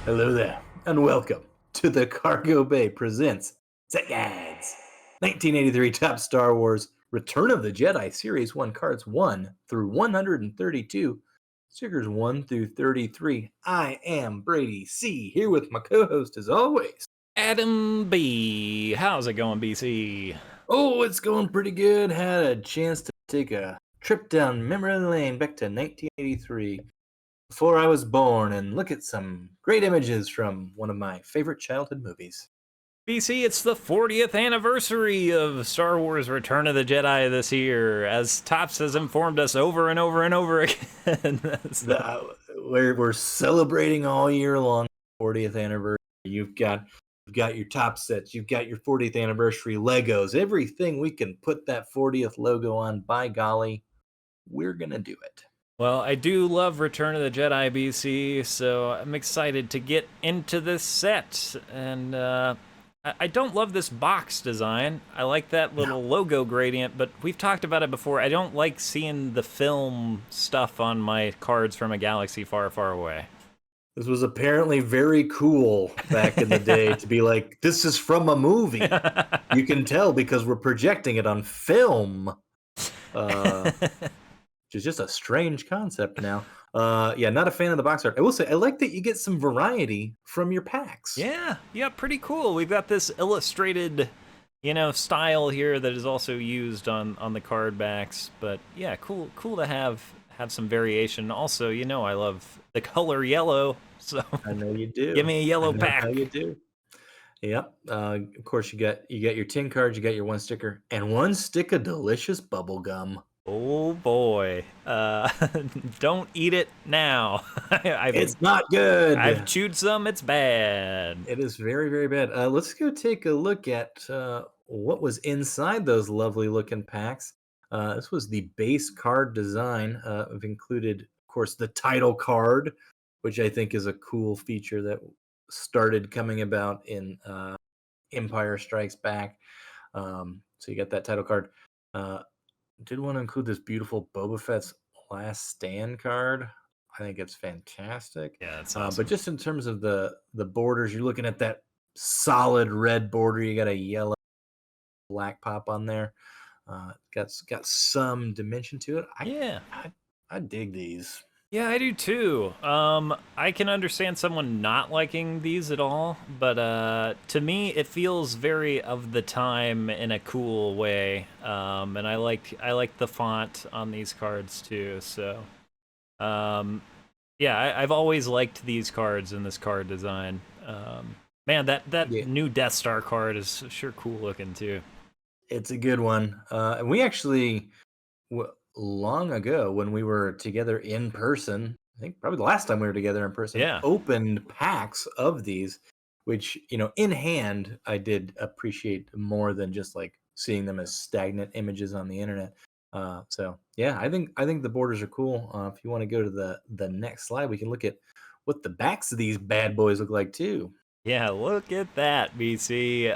Hello there, and welcome to the Cargo Bay presents Set Guides 1983 Top Star Wars Return of the Jedi Series 1 cards 1 through 132, stickers 1 through 33. I am Brady C, here with my co host as always. Adam B. How's it going, BC? Oh, it's going pretty good. Had a chance to take a trip down memory lane back to 1983 before I was born and look at some great images from one of my favorite childhood movies. BC, it's the 40th anniversary of Star Wars Return of the Jedi this year, as Topps has informed us over and over and over again. We're celebrating all year long 40th anniversary. You've got your top sets, you've got your 40th anniversary Legos, everything we can put that 40th logo on. By golly, we're gonna do it. Well, I do love Return of the Jedi, BC, so I'm excited to get into this set. And I don't love this box design. I like that little logo gradient, but we've talked about it before. I don't like seeing the film stuff on my cards from a galaxy far, far away. This was apparently very cool back in the day to be like, this is from a movie. You can tell because we're projecting it on film. Which is just a strange concept now. Yeah, not a fan of the box art. I will say, I like that you get some variety from your packs. Yeah, pretty cool. We've got this illustrated, style here that is also used on the card backs. But yeah, cool to have some variation. Also, I love the color yellow, so I know you do. give me a yellow I know pack. how you do. Yep. Of course, you got your tin cards, you got your one sticker, and one stick of delicious bubble gum. Oh boy, don't eat it now. It's not good. I've chewed some. It's bad. It is very, very bad. Let's go take a look at what was inside those lovely looking packs. This was the base card design. I've included, of course, the title card, which I think is a cool feature that started coming about in Empire Strikes Back. So you got that title card. Did want to include this beautiful Boba Fett's Last Stand card. I think it's fantastic. Yeah, that's awesome. But just in terms of the borders, you're looking at that solid red border. You got a yellow, black pop on there. Got some dimension to it. I dig these. Yeah, I do too. I can understand someone not liking these at all, but to me, it feels very of the time in a cool way. And I like the font on these cards too. So, yeah, I've always liked these cards in this card design. Man, that new Death Star card is sure cool looking too. It's a good one. And we actually long ago when we were together in person, I think probably the last time we were together in person, Yeah. opened packs of these, which, in hand, I did appreciate more than just like seeing them as stagnant images on the internet. So yeah, I think the borders are cool. If you want to go to the next slide, we can look at what the backs of these bad boys look like too. Yeah, look at that, BC.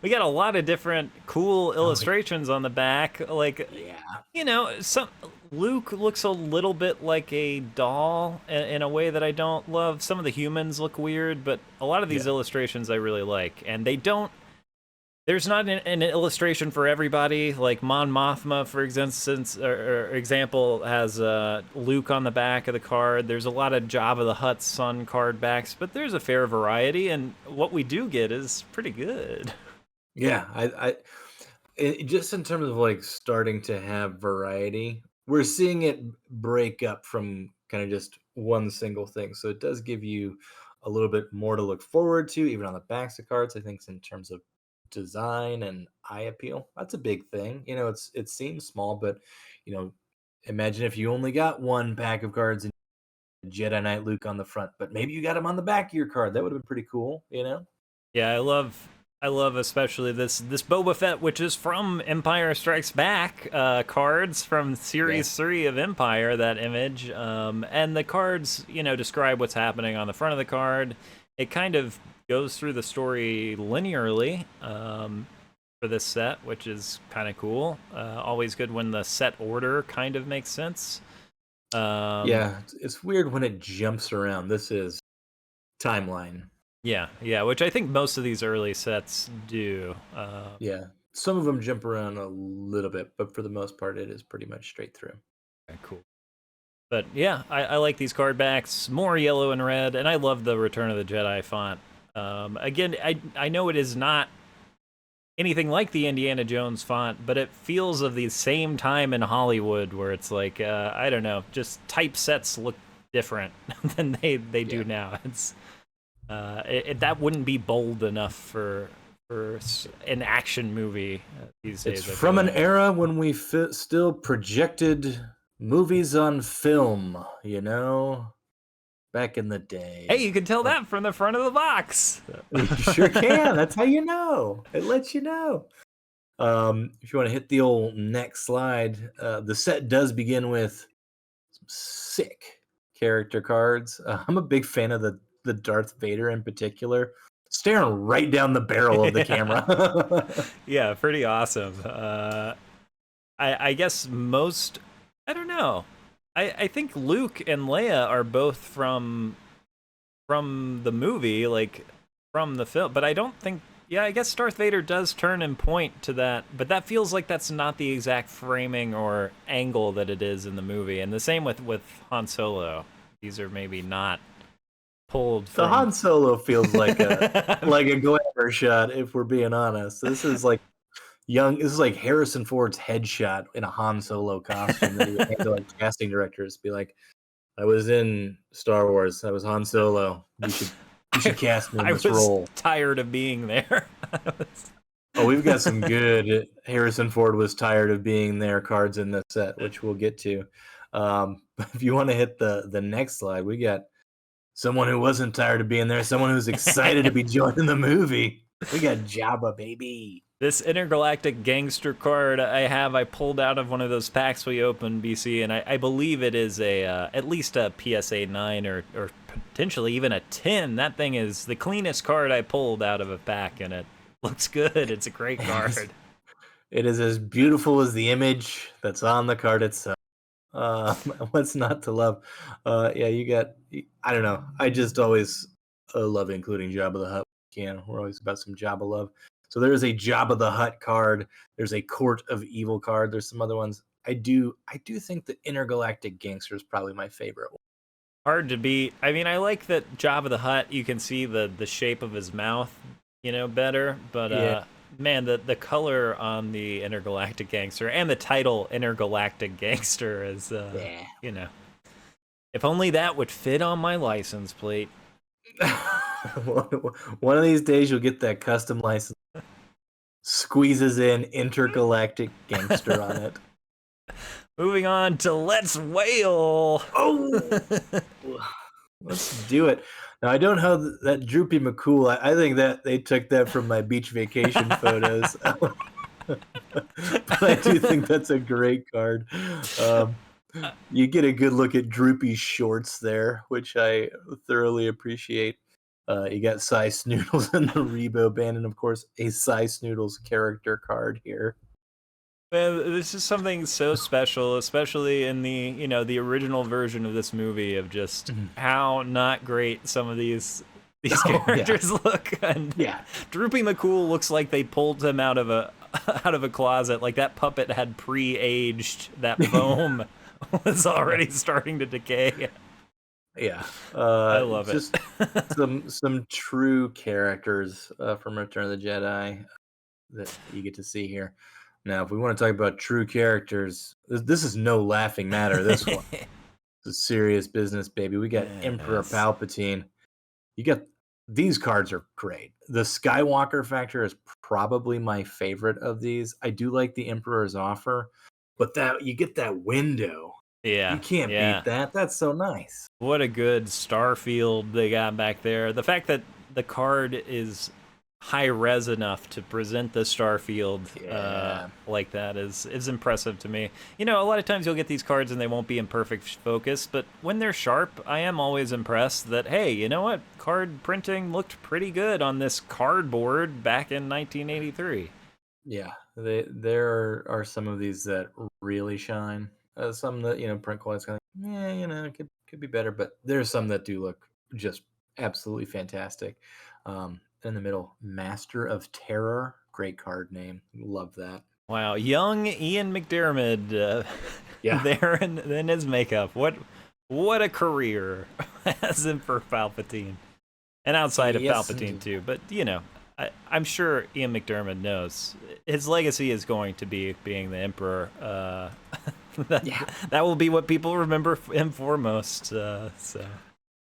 We got a lot of different cool illustrations on the back. Like, Yeah. some Luke looks a little bit like a doll in a way that I don't love. Some of the humans look weird, but a lot of these Yeah. illustrations I really like, and they don't. There's not an illustration for everybody. Like Mon Mothma, for instance, or example, has Luke on the back of the card. There's a lot of Jabba the Hutt's on card backs, but there's a fair variety, and what we do get is pretty good. Yeah, just in terms of like starting to have variety, we're seeing it break up from kind of just one single thing. So it does give you a little bit more to look forward to, even on the backs of cards. I think in terms of design and eye appeal, that's a big thing. It seems small, but you know, imagine if you only got one pack of cards and Jedi Knight Luke on the front, but maybe you got him on the back of your card. That would have been pretty cool. Yeah, I love especially this Boba Fett, which is from Empire Strikes Back cards from Series 3 of Empire. That image, and the cards, describe what's happening on the front of the card. It kind of goes through the story linearly for this set, which is kind of cool. Always good when the set order kind of makes sense. Yeah, it's weird when it jumps around. This is timeline. Yeah, which I think most of these early sets do. Yeah. Some of them jump around a little bit, but for the most part, it is pretty much straight through. Okay, cool. But yeah, I like these card backs. More yellow and red, and I love the Return of the Jedi font. Again, I know it is not anything like the Indiana Jones font, but it feels of the same time in Hollywood where it's like, I don't know, just typesets look different than they do now. It's that wouldn't be bold enough for an action movie these days. It's from an era when we still projected movies on film, back in the day. Hey, you can tell that from the front of the box. You sure can. That's how you know. It lets you know. If you want to hit the old next slide, the set does begin with some sick character cards. I'm a big fan of the Darth Vader in particular, staring right down the barrel of the camera. Yeah, pretty awesome. I guess I don't know. I think Luke and Leia are both from the movie, like from the film, but I don't think. Yeah, I guess Darth Vader does turn and point to that, but that feels like that's not the exact framing or angle that it is in the movie. And the same with Han Solo. These are maybe not pulled from... The Han Solo feels like a glamour shot, if we're being honest. This is like Harrison Ford's headshot in a Han Solo costume that he would hand to like casting directors, be like, I was in Star Wars. I was Han Solo. You should cast me in this role. I was tired of being there. Oh, we've got some good Harrison Ford was tired of being there cards in this set, which we'll get to. But if you want to hit the next slide, we got someone who wasn't tired of being there, someone who's excited to be joining the movie. We got Jabba, baby. This Intergalactic Gangster card I pulled out of one of those packs we opened, BC, and I believe it is at least a PSA 9 or potentially even a 10. That thing is the cleanest card I pulled out of a pack, and it looks good. It's a great card. It is as beautiful as the image that's on the card itself. What's not to love? Yeah, you got... I don't know. I just always love including Jabba the Hutt. We're always about some Jabba love. So there's a Jabba the Hutt card. There's a Court of Evil card. There's some other ones. I do think the Intergalactic Gangster is probably my favorite one. Hard to beat. I mean, I like that Jabba the Hutt, you can see the shape of his mouth, better. But yeah. Man, the color on the Intergalactic Gangster and the title Intergalactic Gangster is, if only that would fit on my license plate. One of these days you'll get that custom license. Squeezes in Intergalactic Gangster on it. Moving on to Let's Whale. Oh, let's do it. Now, I don't have that Droopy McCool. I think that they took that from my beach vacation photos. But I do think that's a great card. You get a good look at Droopy's shorts there, which I thoroughly appreciate. You got Cy Snoodles in the Rebo band, and of course, a Cy Snoodles character card here. Man, this is something so special, especially in the original version of this movie, of just how not great some of these characters look. And Droopy McCool looks like they pulled him out of a closet. Like that puppet had pre-aged. That foam was already starting to decay. Yeah, I love it. Just some true characters from Return of the Jedi that you get to see here. Now, if we want to talk about true characters, this is no laughing matter. This one, it's serious business, baby. We got Emperor Palpatine. You got these cards are great. The Skywalker Factor is probably my favorite of these. I do like the Emperor's Offer, but that you get that window. Yeah, you can't beat that. That's so nice. What a good Starfield they got back there. The fact that the card is high res enough to present the Starfield like that is impressive to me. A lot of times you'll get these cards and they won't be in perfect focus, but when they're sharp, I am always impressed that, hey, you know what? Card printing looked pretty good on this cardboard back in 1983. Yeah, there are some of these that really shine. Some that, print quality's kind of, it could be better, but there's some that do look just absolutely fantastic. In the middle, Master of Terror, great card name. Love that. Wow, young Ian McDiarmid Yeah. there in his makeup. What a career as Emperor Palpatine, and outside of Yes, Palpatine indeed. too. But I'm sure Ian McDiarmid knows his legacy is going to be being the Emperor. Yeah. That will be what people remember him for most. So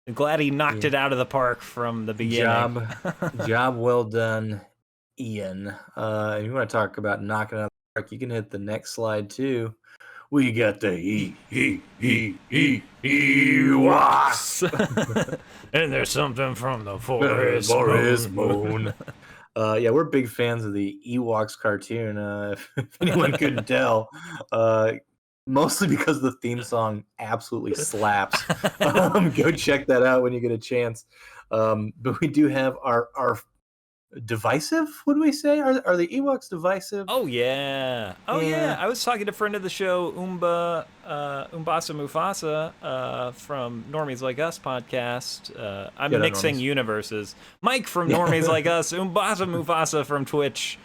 I'm glad he knocked Yeah. it out of the park from the beginning. Job well done, Ian. If you want to talk about knocking out of the park, you can hit the next slide too. We got the Ewoks. And there's something from the Forest Moon. Yeah, we're big fans of the Ewoks cartoon. If anyone couldn't tell, mostly because the theme song absolutely slaps. Go check that out when you get a chance. But we do have our divisive. Would we say are the Ewoks divisive? Oh yeah. Yeah. I was talking to a friend of the show, Umbasa Mufasa, from Normies Like Us podcast. I'm Get out, mixing Normies. universes. Mike from Normies Like Us, Umbasa Mufasa from Twitch.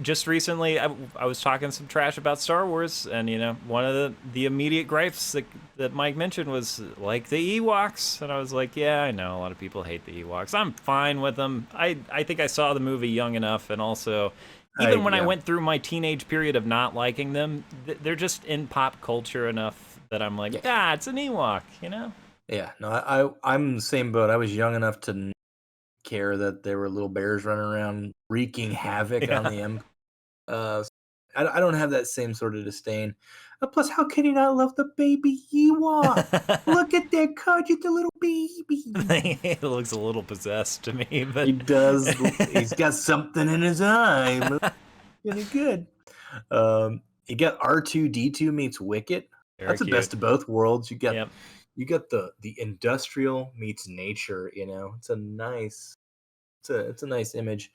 Just recently, I was talking some trash about Star Wars, and one of the immediate gripes that Mike mentioned was like the Ewoks, and I was like, yeah, I know a lot of people hate the Ewoks. I'm fine with them. I think I saw the movie young enough, and also even when I went through my teenage period of not liking them, they're just in pop culture enough that I'm like, it's an Ewok, Yeah, no, I'm the same boat. I was young enough to care that there were little bears running around wreaking havoc on the Empire. I don't have that same sort of disdain. Plus, how can you not love the baby Ewok? Look at that card, just a little baby. It looks a little possessed to me, but He does. He's got something in his eye. Really good. You got R2D2 meets Wicket. That's the best of both worlds. You got the industrial meets nature. It's a nice image.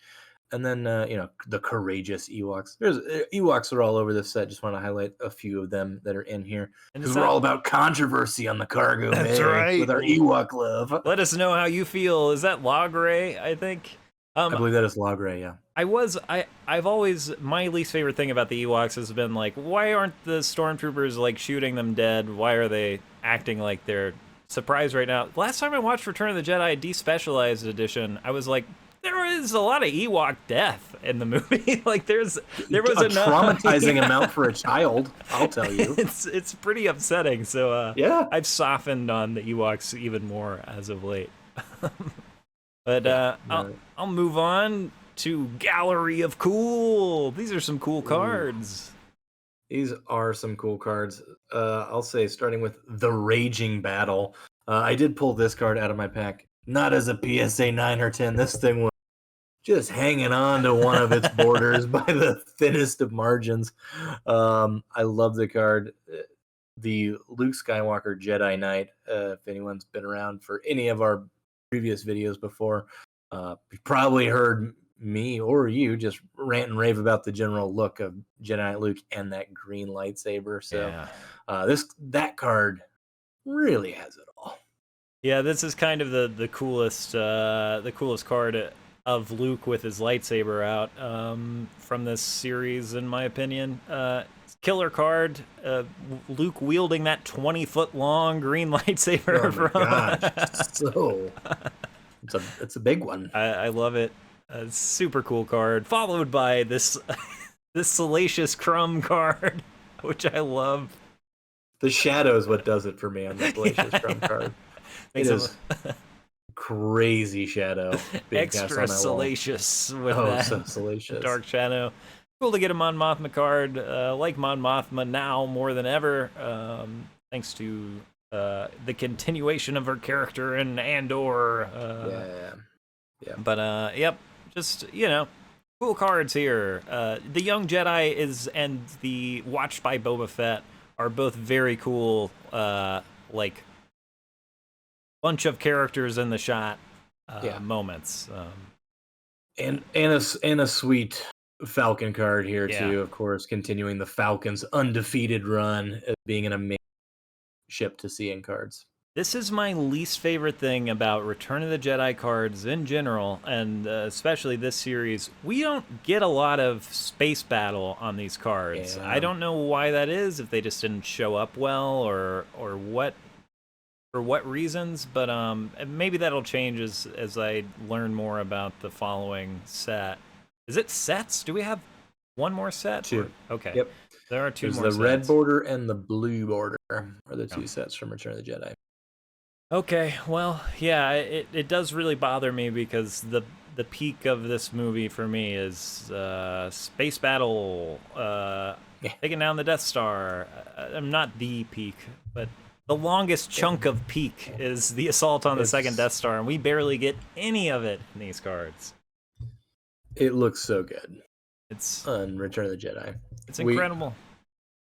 And then the courageous Ewoks. There's Ewoks are all over this set. Just want to highlight a few of them that are in here because we're all about controversy on the cargo. That's right. With our Ewok love. Let us know how you feel. Is that Logray? I think. I believe that is Logray. Yeah. I've always, my least favorite thing about the Ewoks has been like, why aren't the stormtroopers like shooting them dead? Why are they acting like they're surprised right now? Last time I watched Return of the Jedi Despecialized Edition, I was like, there is a lot of Ewok death in the movie. Like there was a traumatizing amount for a child. I'll tell you, it's pretty upsetting. So yeah, I've softened on the Ewoks even more as of late. But I'll move on to Gallery of Cool. These are some cool cards. These are some cool cards. I'll say starting with the Raging Battle. I did pull this card out of my pack, not as a PSA 9 or 10. This thing was just hanging on to one of its borders by the thinnest of margins. I love the card. The Luke Skywalker Jedi Knight. If anyone's been around for any of our previous videos before, you've probably heard me or you just rant and rave about the general look of Jedi Knight Luke and that green lightsaber. So that card really has it all. Yeah, this is kind of the coolest card of Luke with his lightsaber out from this series, in my opinion. Killer card, Luke wielding that 20-foot long green lightsaber. Oh my gosh, so it's a big one. I love it. Super cool card, followed by this Salacious Crumb card, which I love. The shadow is what does it for me on the Salacious Crumb card. It is crazy shadow. Extra salacious with so salacious. Dark shadow. Cool to get a Mon Mothma card. Like Mon Mothma now more than ever, thanks to the continuation of her character in Andor. Yeah. But yep, just cool cards here. The Young Jedi and the Watched by Boba Fett are both very cool. Like bunch of characters in the shot moments. And a sweet Falcon card here too, of course, continuing the Falcons' undefeated run of being an amazing ship to see in cards. This is my least favorite thing about Return of the Jedi cards in general, and especially this series. We don't get a lot of space battle on these cards. I Yeah. don't know why that is, if they just didn't show up well, or what, for what reasons, but maybe that'll change as I learn more about the following set. Is it sets? Do we have one more set? Two. Okay. Yep. There are two There's more the red sets. border and the blue border are the two sets from Return of the Jedi. Okay, well, yeah, it does really bother me because the peak of this movie for me is space battle, taking down the Death Star. I'm not the peak, but the longest chunk of peak is the assault on the second Death Star, and we barely get any of it in these cards. It looks so good. It's on Return of the Jedi. It's incredible.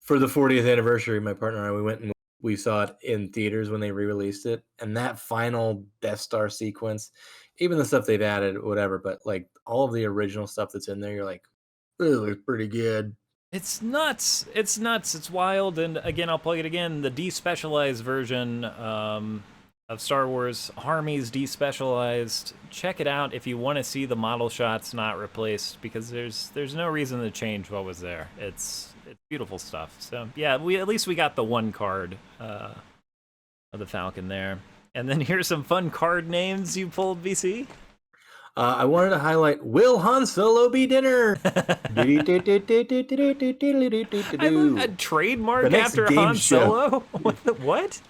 For the 40th anniversary, my partner and I, we went and we saw it in theaters when they re-released it, and that final Death Star sequence, even the stuff they've added, whatever, but like all of the original stuff that's in there, you're like, this looks pretty good. It's nuts. It's nuts. It's wild. And again, I'll plug it again. The despecialized version of Star Wars, Army's despecialized. Check it out if you want to see the model shots not replaced, because there's no reason to change what was there. It's beautiful stuff. So yeah, at least we got the one card of the Falcon there. And then here's some fun card names you pulled, BC. I wanted to highlight Will Han Solo be dinner. A trademark after Han Solo? What?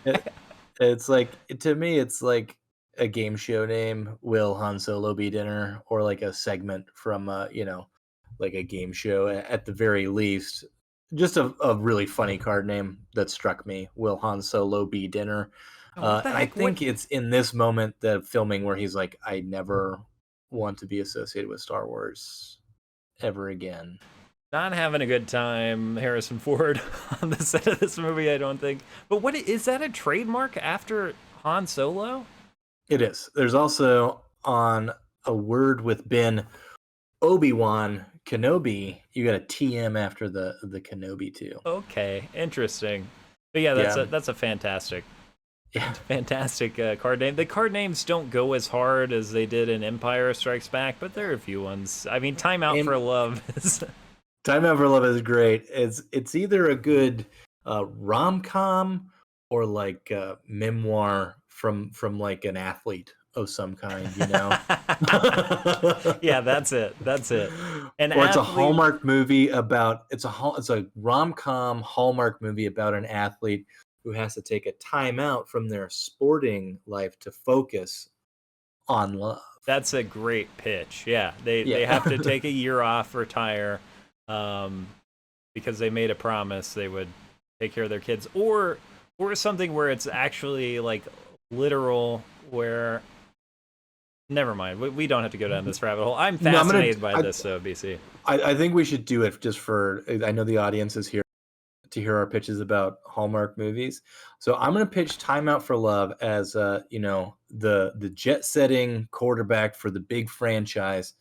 It's like, to me, it's like a game show name. Will Han Solo be dinner? Or like a segment from, like a game show at the very least. Just a really funny card name that struck me. Will Han Solo be dinner? I think it's in this moment, the filming, where he's like, I never want to be associated with Star Wars ever again. Not having a good time, Harrison Ford, on the set of this movie, I don't think. But what is that, a trademark after Han Solo? It is. There's also on a word with Ben Obi-Wan Kenobi, you got a TM after the Kenobi too. Okay, interesting. But yeah, that's a fantastic. Yeah, fantastic card name. The card names don't go as hard as they did in Empire Strikes Back, but there are a few ones. I mean, Time Out for Love is... Time Out for Love is great. It's either a good rom-com or like a memoir from like an athlete of some kind, you know? Yeah, that's it. It's a Hallmark movie about it's a rom-com Hallmark movie about an athlete who has to take a time out from their sporting life to focus on love. That's a great pitch. Yeah, they have to take a year off, retire, because they made a promise they would take care of their kids, or something where it's actually like literal. Where, never mind, we don't have to go down this rabbit hole. I'm fascinated by this, BC. I think we should do it just for. I know the audience is here to hear our pitches about Hallmark movies. So I'm going to pitch Time Out for Love as the jet-setting quarterback for the big franchise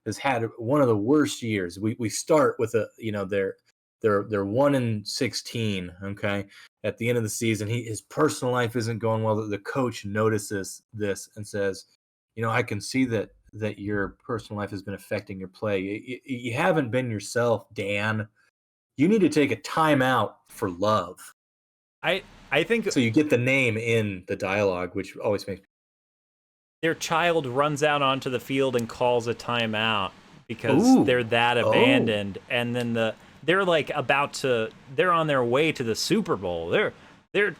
has had one of the worst years. We start with they're 1-16, okay? At the end of the season, his personal life isn't going well. The coach notices this and says, I can see that your personal life has been affecting your play. You haven't been yourself, Dan. You need to take a time out for love. I think so. You get the name in the dialogue, which always makes their child runs out onto the field and calls a timeout because they're that abandoned, and then they're like they're on their way to the Super Bowl. They're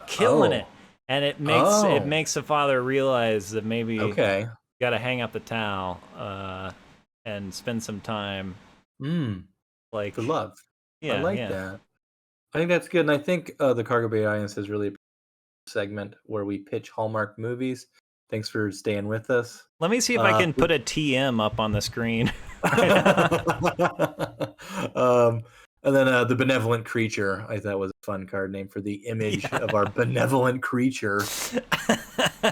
killing it, and it makes the father realize that maybe got to hang up the towel and spend some time like for love. Yeah, I like that. I think that's good. And I think the Cargo Bay audience has really a segment where we pitch Hallmark movies. Thanks for staying with us. Let me see if I can put a TM up on the screen. And then the Benevolent Creature, I thought was a fun card name for the image of our benevolent creature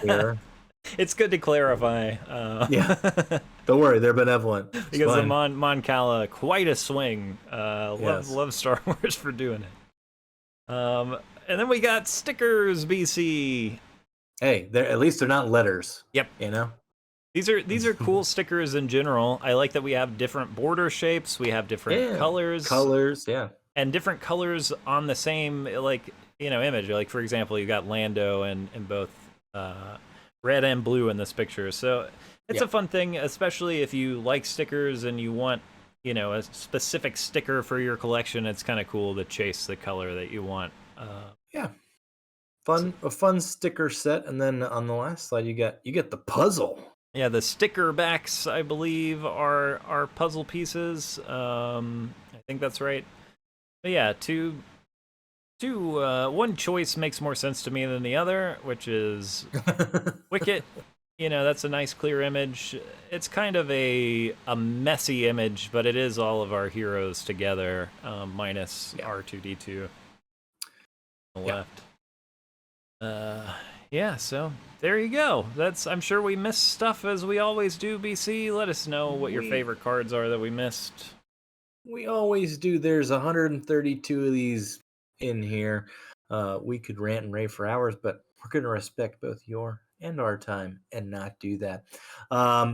here. It's good to clarify. Don't worry, they're benevolent. It's because the Mon Cala, quite a swing. Love Star Wars for doing it. And then we got stickers, BC. Hey, at least they're not letters. Yep. You know? These are cool stickers in general. I like that we have different border shapes, we have different colors. Colors, yeah. And different colors on the same, like, image. Like, for example, you got Lando in both red and blue in this picture. So it's a fun thing, especially if you like stickers and you want, a specific sticker for your collection. It's kind of cool to chase the color that you want. Yeah. A fun sticker set, and then on the last slide you get the puzzle. Yeah, the sticker backs, I believe, are puzzle pieces. I think that's right. But yeah, one choice makes more sense to me than the other, which is Wicket. That's a nice clear image. It's kind of a messy image, but it is all of our heroes together, minus R2-D2 on the left. So there you go. I'm sure we missed stuff, as we always do, BC. Let us know what your favorite cards are that we missed. We always do. There's 132 of these in here. We could rant and rave for hours, but we're going to respect both your and our time and not do that.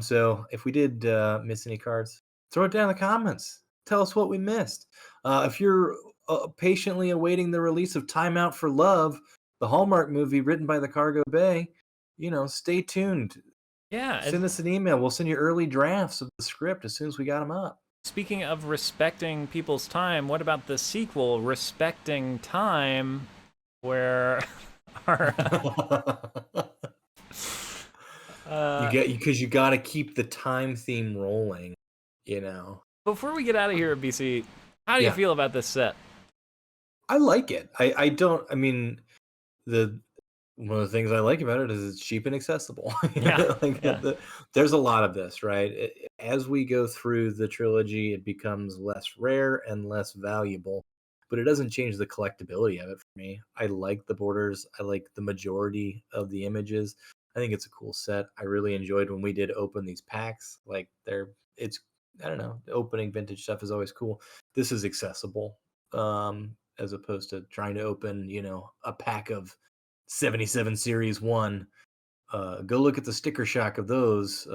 So if we did miss any cards, throw it down in the comments. Tell us what we missed. If you're patiently awaiting the release of Time Out for Love, the Hallmark movie written by the Cargo Bay, stay tuned. Yeah. Send us an email. We'll send you early drafts of the script as soon as we got them up. Speaking of respecting people's time, what about the sequel, Respecting Time, where our because you got to keep the time theme rolling, Before we get out of here, BC, how do you feel about this set? I like it. I mean, one of the things I like about it is it's cheap and accessible. There's a lot of this, right? As we go through the trilogy, it becomes less rare and less valuable, but it doesn't change the collectability of it for me. I like the borders. I like the majority of the images. I think it's a cool set. I really enjoyed when we did open these packs. I don't know, opening vintage stuff is always cool. This is accessible, as opposed to trying to open, a pack of 77 Series 1. Go look at the sticker shock of those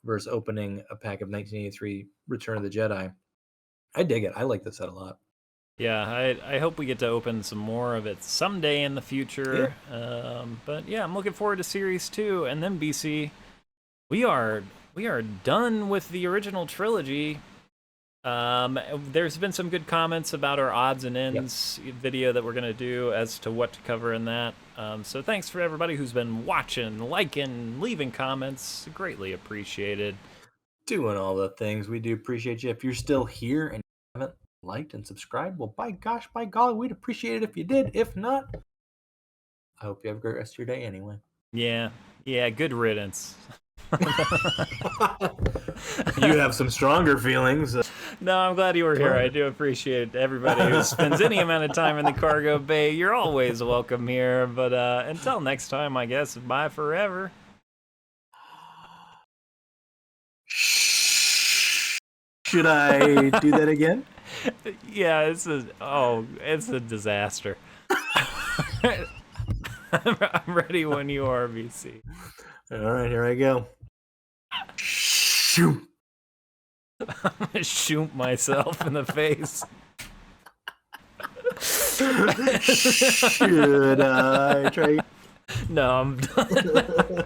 versus opening a pack of 1983 Return of the Jedi. I dig it. I like this set a lot. Yeah, I hope we get to open some more of it someday in the future. Yeah. But yeah, I'm looking forward to Series 2. And then, BC, we are done with the original trilogy. There's been some good comments about our odds and ends video that we're going to do as to what to cover in that. So thanks for everybody who's been watching, liking, leaving comments. Greatly appreciated. Doing all the things. We do appreciate you. If you're still here and haven't liked and subscribed, well, by golly, we'd appreciate it if you did. If not, I hope you have a great rest of your day anyway. Yeah, good riddance. You have some stronger feelings. No, I'm glad you were here. I do appreciate everybody who spends any amount of time in the Cargo Bay. You're always welcome here. But until next time, I guess, bye forever. Should I do that again? Yeah, it's a disaster. I'm ready when you are, BC. All right, here I go. Shoot. I'm gonna shoot myself in the face. Should I try? No, I'm done.